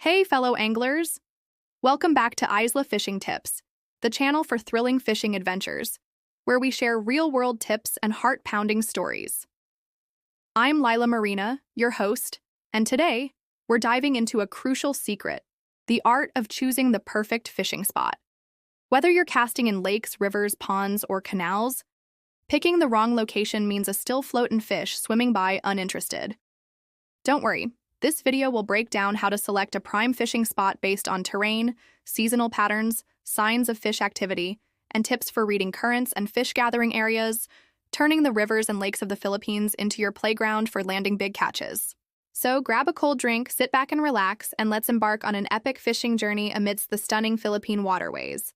Hey, fellow anglers! Welcome back to Isla Fishing Tips, the channel for thrilling fishing adventures, where we share real-world tips and heart-pounding stories. I'm Lila Marina, your host, and today, we're diving into a crucial secret, the art of choosing the perfect fishing spot. Whether you're casting in lakes, rivers, ponds, or canals, picking the wrong location means a still floating fish swimming by uninterested. Don't worry. This video will break down how to select a prime fishing spot based on terrain, seasonal patterns, signs of fish activity, and tips for reading currents and fish gathering areas, turning the rivers and lakes of the Philippines into your playground for landing big catches. So grab a cold drink, sit back and relax, and let's embark on an epic fishing journey amidst the stunning Philippine waterways.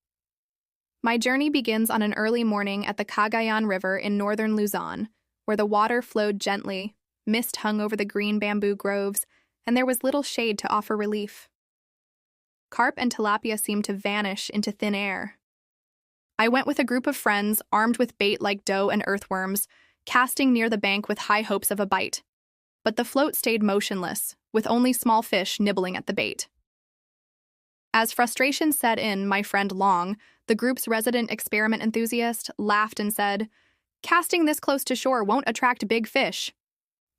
My journey begins on an early morning at the Cagayan River in northern Luzon, where the water flowed gently, mist hung over the green bamboo groves, and there was little shade to offer relief. Carp and tilapia seemed to vanish into thin air. I went with a group of friends armed with bait like dough and earthworms, casting near the bank with high hopes of a bite. But the float stayed motionless, with only small fish nibbling at the bait. As frustration set in, my friend Long, the group's resident experiment enthusiast, laughed and said, "Casting this close to shore won't attract big fish.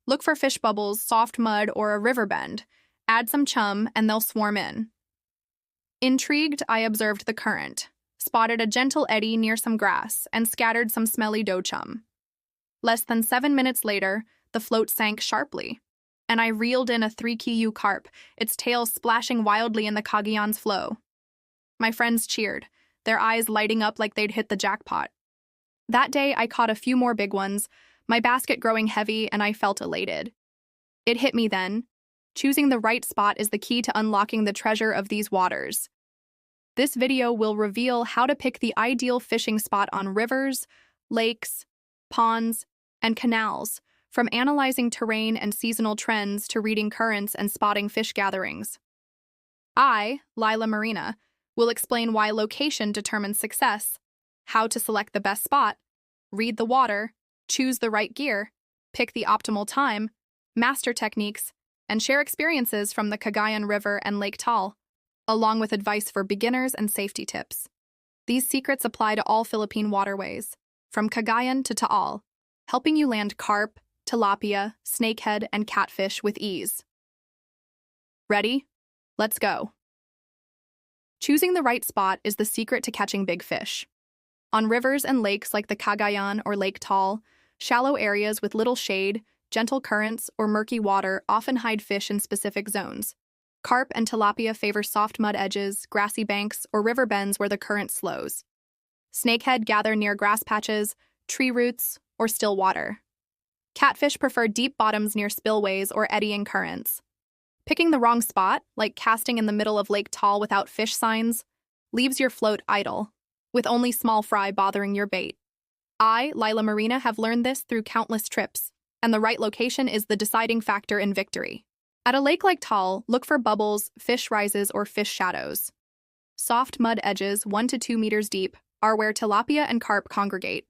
Look for fish bubbles, soft mud, or a river bend. Add some chum, and they'll swarm in." Intrigued, I observed the current, spotted a gentle eddy near some grass, and scattered some smelly dough chum. Less than 7 minutes later, the float sank sharply, and I reeled in a 3 kg carp, its tail splashing wildly in the Cagayan's flow. My friends cheered, their eyes lighting up like they'd hit the jackpot. That day, I caught a few more big ones, my basket growing heavy, and I felt elated. It hit me then. Choosing the right spot is the key to unlocking the treasure of these waters. This video will reveal how to pick the ideal fishing spot on rivers, lakes, ponds, and canals, from analyzing terrain and seasonal trends to reading currents and spotting fish gatherings. I, Lila Marina, will explain why location determines success, how to select the best spot, read the water, choose the right gear, pick the optimal time, master techniques, and share experiences from the Cagayan River and Lake Taal, along with advice for beginners and safety tips. These secrets apply to all Philippine waterways, from Cagayan to Taal, helping you land carp, tilapia, snakehead, and catfish with ease. Ready? Let's go. Choosing the right spot is the secret to catching big fish. On rivers and lakes like the Cagayan or Lake Taal, shallow areas with little shade, gentle currents, or murky water often hide fish in specific zones. Carp and tilapia favor soft mud edges, grassy banks, or river bends where the current slows. Snakehead gather near grass patches, tree roots, or still water. Catfish prefer deep bottoms near spillways or eddying currents. Picking the wrong spot, like casting in the middle of Lake Taal without fish signs, leaves your float idle, with only small fry bothering your bait. I, Lila Marina, have learned this through countless trips, and the right location is the deciding factor in victory. At a lake like Taal, look for bubbles, fish rises, or fish shadows. Soft mud edges, 1 to 2 meters deep, are where tilapia and carp congregate.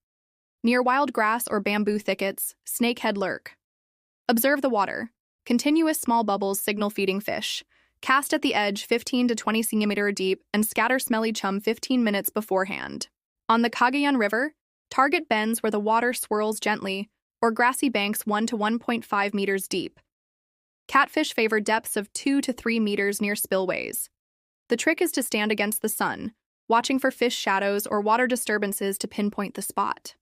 Near wild grass or bamboo thickets, snakehead lurk. Observe the water. Continuous small bubbles signal feeding fish. Cast at the edge 15 to 20 centimeter deep and scatter smelly chum 15 minutes beforehand. On the Cagayan River, target bends where the water swirls gently, or grassy banks 1 to 1.5 meters deep. Catfish favor depths of 2 to 3 meters near spillways. The trick is to stand against the sun, watching for fish shadows or water disturbances to pinpoint the spot.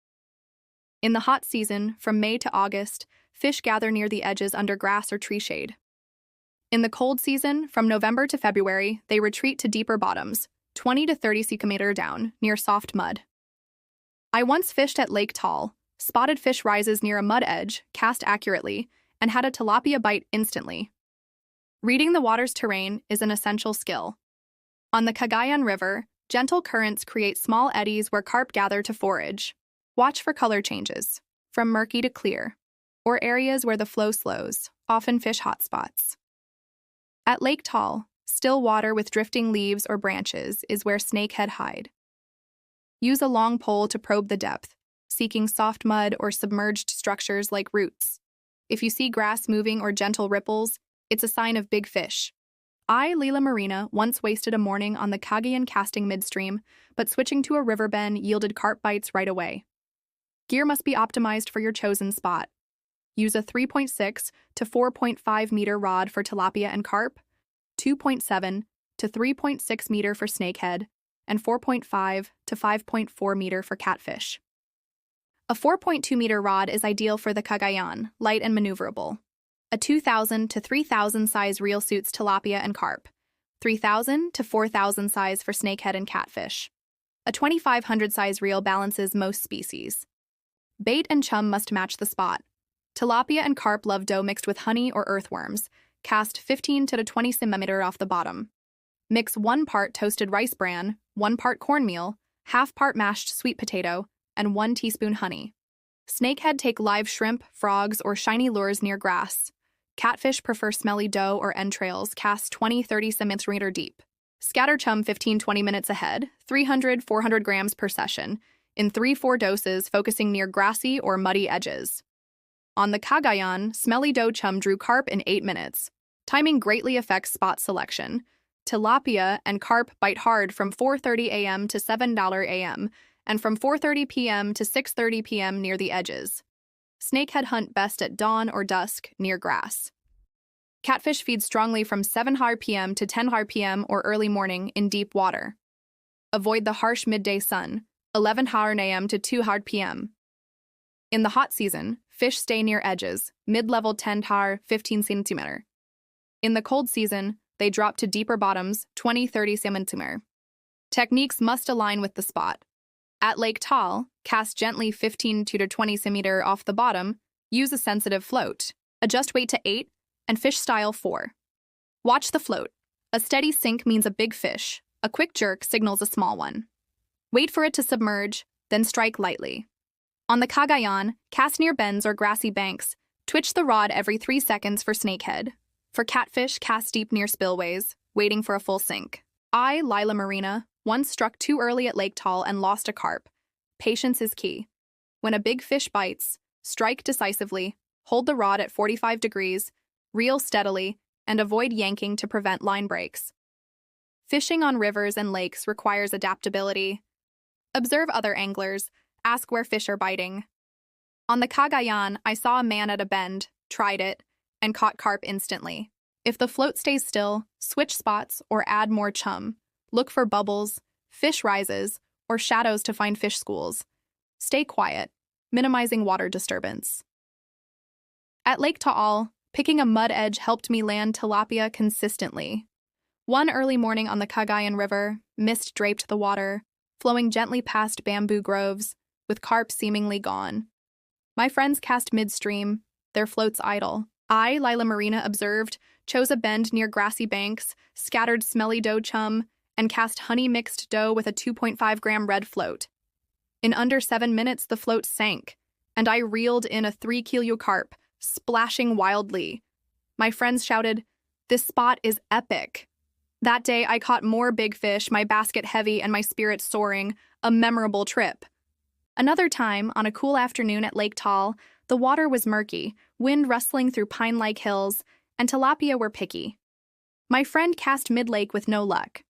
In the hot season, from May to August, fish gather near the edges under grass or tree shade. In the cold season, from November to February, they retreat to deeper bottoms, 20 to 30 centimeter down, near soft mud. I once fished at Lake Taal, spotted fish rises near a mud edge, cast accurately, and had a tilapia bite instantly. Reading the water's terrain is an essential skill. On the Cagayan River, gentle currents create small eddies where carp gather to forage. Watch for color changes, from murky to clear, or areas where the flow slows, often fish hotspots. At Lake Taal, still water with drifting leaves or branches is where snakehead hide. Use a long pole to probe the depth, seeking soft mud or submerged structures like roots. If you see grass moving or gentle ripples, it's a sign of big fish. Lila Marina once wasted a morning on the Cagayan casting midstream, but switching to a river bend yielded carp bites right away. Gear must be optimized for your chosen spot. Use a 3.6 to 4.5 meter rod for tilapia and carp, 2.7 to 3.6 meter for snakehead, and 4.5 to 5.4 meter for catfish. A 4.2 meter rod is ideal for the Cagayan, light and maneuverable. A 2,000 to 3,000 size reel suits tilapia and carp, 3,000 to 4,000 size for snakehead and catfish. A 2,500 size reel balances most species. Bait and chum must match the spot. Tilapia and carp love dough mixed with honey or earthworms. Cast 15 to 20 cm off the bottom. Mix 1 part toasted rice bran, 1 part cornmeal, half part mashed sweet potato, and 1 teaspoon honey. Snakehead take live shrimp, frogs, or shiny lures near grass. Catfish prefer smelly dough or entrails, cast 20-30 cm deep. Scatter chum 15-20 minutes ahead, 300-400 grams per session, in 3-4 doses focusing near grassy or muddy edges. On the Cagayan, smelly dough chum drew carp in 8 minutes. Timing greatly affects spot selection. Tilapia and carp bite hard from 4:30 a.m. to 7 a.m., and from 4:30 p.m. to 6:30 p.m. near the edges. Snakehead hunt best at dawn or dusk near grass. Catfish feed strongly from 7 p.m. to 10 p.m. or early morning in deep water. Avoid the harsh midday sun, 11 a.m. to 2 p.m. In the hot season, fish stay near edges, mid-level 10 15 cm. In the cold season, they drop to deeper bottoms, 20-30 cm. Techniques must align with the spot. At Lake Taal, cast gently 15 to 20 cm off the bottom, use a sensitive float. Adjust weight to 8 and fish style 4. Watch the float. A steady sink means a big fish. A quick jerk signals a small one. Wait for it to submerge, then strike lightly. On the Cagayan, cast near bends or grassy banks. Twitch the rod every 3 seconds for snakehead. For catfish, cast deep near spillways, waiting for a full sink. Lila Marina once struck too early at Lake Taal and lost a carp. Patience is key. When a big fish bites, strike decisively, hold the rod at 45 degrees, reel steadily, and avoid yanking to prevent line breaks. Fishing on rivers and lakes requires adaptability. Observe other anglers, ask where fish are biting. On the Cagayan, I saw a man at a bend, tried it, and caught carp instantly. If the float stays still, switch spots or add more chum. Look for bubbles, fish rises, or shadows to find fish schools. Stay quiet, minimizing water disturbance. At Lake Taal, picking a mud edge helped me land tilapia consistently. One early morning on the Cagayan River, mist draped the water, flowing gently past bamboo groves, with carp seemingly gone. My friends cast midstream, their floats idle. Lila Marina observed, chose a bend near grassy banks, scattered smelly dough chum, and cast honey-mixed dough with a 2.5-gram red float. In under 7 minutes, the float sank, and I reeled in a 3-kilo carp, splashing wildly. My friends shouted, "This spot is epic." That day, I caught more big fish, my basket heavy and my spirits soaring, a memorable trip. Another time, on a cool afternoon at Lake Taal, the water was murky, wind rustling through pine-like hills, and tilapia were picky. My friend cast mid-lake with no luck.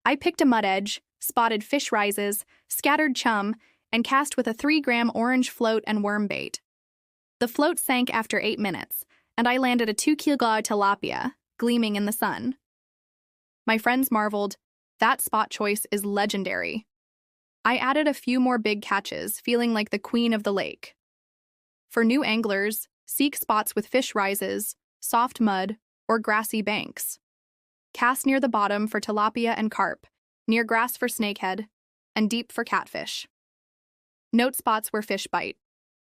I picked a mud edge, spotted fish rises, scattered chum, and cast with a 3-gram orange float and worm bait. The float sank after 8 minutes, and I landed a 2-kilo tilapia, gleaming in the sun. My friends marveled, "That spot choice is legendary." I added a few more big catches, feeling like the queen of the lake. For new anglers, seek spots with fish rises, soft mud, or grassy banks. Cast near the bottom for tilapia and carp, near grass for snakehead, and deep for catfish. Note spots where fish bite.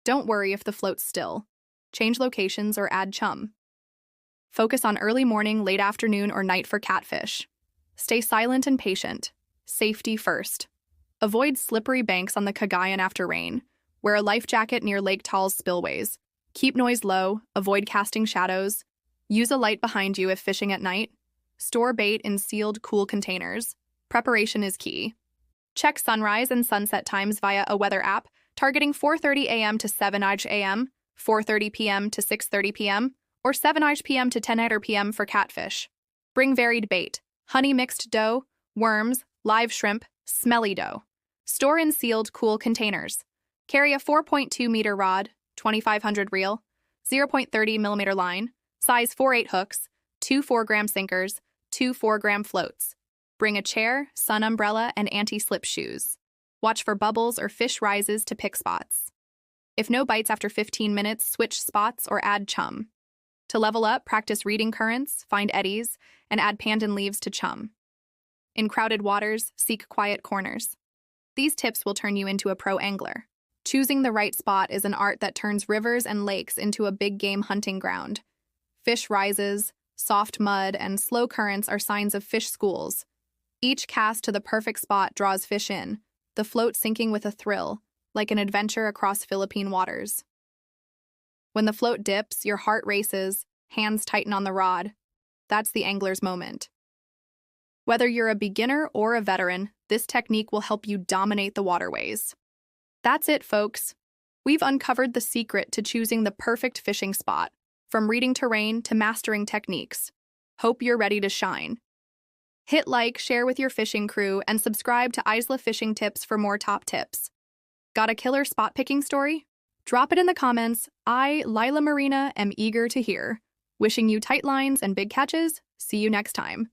Don't worry if the float's still. Change locations or add chum. Focus on early morning, late afternoon, or night for catfish. Stay silent and patient. Safety first. Avoid slippery banks on the Cagayan after rain. Wear a life jacket near Lake Taal's spillways. Keep noise low, avoid casting shadows. Use a light behind you if fishing at night. Store bait in sealed, cool containers. Preparation is key. Check sunrise and sunset times via a weather app, targeting 4:30 a.m. to 7 a.m., 4:30 p.m. to 6:30 p.m., or 7 p.m. to 10 p.m. for catfish. Bring varied bait, honey mixed dough, worms, live shrimp, smelly dough. Store in sealed, cool containers. Carry a 4.2-meter rod, 2,500 reel, 0.30-millimeter line, size 4/8 hooks, 2 4-gram sinkers, 2 4-gram floats. Bring a chair, sun umbrella, and anti-slip shoes. Watch for bubbles or fish rises to pick spots. If no bites after 15 minutes, switch spots or add chum. To level up, practice reading currents, find eddies, and add pandan leaves to chum. In crowded waters, seek quiet corners. These tips will turn you into a pro angler. Choosing the right spot is an art that turns rivers and lakes into a big game hunting ground. Fish rises, soft mud, and slow currents are signs of fish schools. Each cast to the perfect spot draws fish in, the float sinking with a thrill, like an adventure across Philippine waters. When the float dips, your heart races, hands tighten on the rod. That's the angler's moment. Whether you're a beginner or a veteran, this technique will help you dominate the waterways. That's it, folks. We've uncovered the secret to choosing the perfect fishing spot, from reading terrain to mastering techniques. Hope you're ready to shine. Hit like, share with your fishing crew, and subscribe to Isla Fishing Tips for more top tips. Got a killer spot picking story? Drop it in the comments. I, Lila Marina, am eager to hear. Wishing you tight lines and big catches. See you next time.